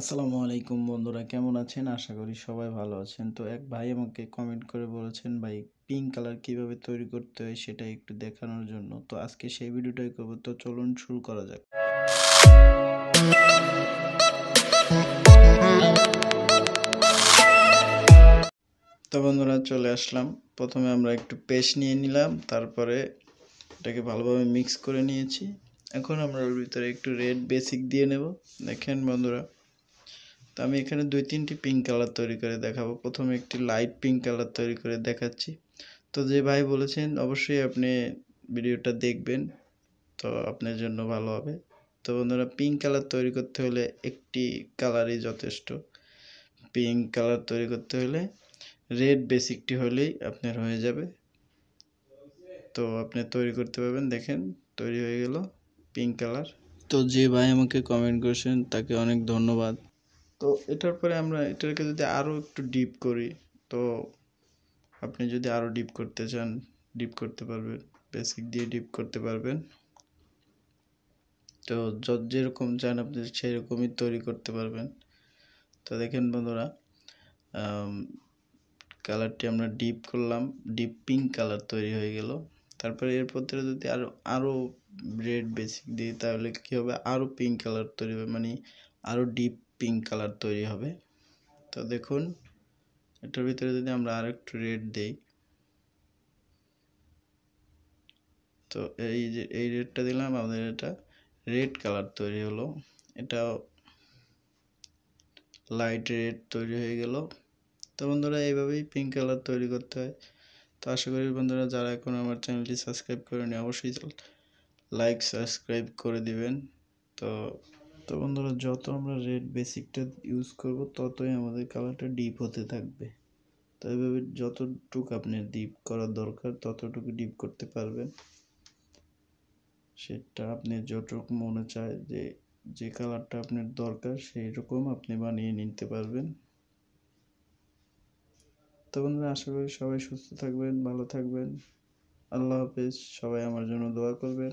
আসসালামু আলাইকুম বন্ধুরা, কেমন আছেন? আশা করি সবাই ভালো আছেন। তো এক ভাই আমাকে কমেন্ট করে বলেছেন, ভাই পিঙ্ক কালার কিভাবে তৈরি করতে হয় সেটা একটু দেখানোর জন্য। তো আজকে সেই ভিডিওটাই করব। তো চলুন শুরু করা যাক। তো বন্ধুরা চলে আসলাম। প্রথমে আমরা একটু পেস্ট নিয়ে নিলাম, তারপরে এটাকে ভালোভাবে মিক্স করে নিয়েছি। এখন আমরা ওর ভিতরে একটু রেড বেসিক দিয়ে নেব। দেখেন বন্ধুরা, তো আমি এখানে 2-3টি পিঙ্ক কালার তৈরি করে দেখাবো। প্রথমে একটি লাইট পিঙ্ক কালার তৈরি করে দেখাচ্ছি। তো যে ভাই বলেছেন অবশ্যই আপনি ভিডিওটা দেখবেন, তো আপনার জন্য ভালো হবে। তো বন্ধুরা, পিঙ্ক কালার তৈরি করতে হলে একটি কালারই যথেষ্ট। পিঙ্ক কালার তৈরি করতে হলে রেড বেসিকটি হলেই আপনার হয়ে যাবে। তো আপনি তৈরি করতে পারবেন। দেখেন তৈরি হয়ে গেল পিঙ্ক কালার। তো যে ভাই আমাকে কমেন্ট করেছেন তাকে অনেক ধন্যবাদ। তো এটার পরে আমরা এটাকে যদি আরও একটু ডিপ করি, তো আপনি যদি আরও ডিপ করতে চান ডিপ করতে পারবেন, বেসিক দিয়ে ডিপ করতে পারবেন। তো যেরকম চান আপনি সেরকমই তৈরি করতে পারবেন। তো দেখেন বন্ধুরা, কালারটি আমরা ডিপ করলাম, ডিপ পিঙ্ক কালার তৈরি হয়ে গেল। তারপরে এরপর থেকে যদি আরও রেড বেসিক দিই তাহলে কী হবে, আরও পিঙ্ক কালার তৈরি হবে, মানে আরও ডিপ পিঙ্ক কালার তৈরি হবে। তো দেখুন এটার ভিতরে যদি আমরা আর একটু রেড দেই, তো এই যে এই রেডটা দিলাম, আমাদের এটা রেড কালার তৈরি হলো। এটা লাইট রেড তৈরি হয়ে গেল। তো বন্ধুরা, এইভাবেই পিঙ্ক কালার তৈরি করতে হয়। তো আশা করি বন্ধুরা, যারা এখন আমার চ্যানেলটি সাবস্ক্রাইব করেনি অবশ্যই লাইক সাবস্ক্রাইব করে দিবেন। তো তো বন্ধুরা, যত আমরা রেড বেসিকটা ইউজ করব ততই আমাদের কালারটা ডিপ হতে থাকবে। তো এইভাবে যতটুকু আপনার ডিপ করার দরকার ততটুকু ডিপ করতে পারবেন। সেটা আপনি যতটুকু মনে চায় যে কালারটা আপনার দরকার সেই রকম আপনি বানিয়ে নিতে পারবেন। তো বন্ধুরা, আশা করি সবাই সুস্থ থাকবেন, ভালো থাকবেন। আল্লাহ হাফেজ। সবাই আমার জন্য দোয়া করবেন।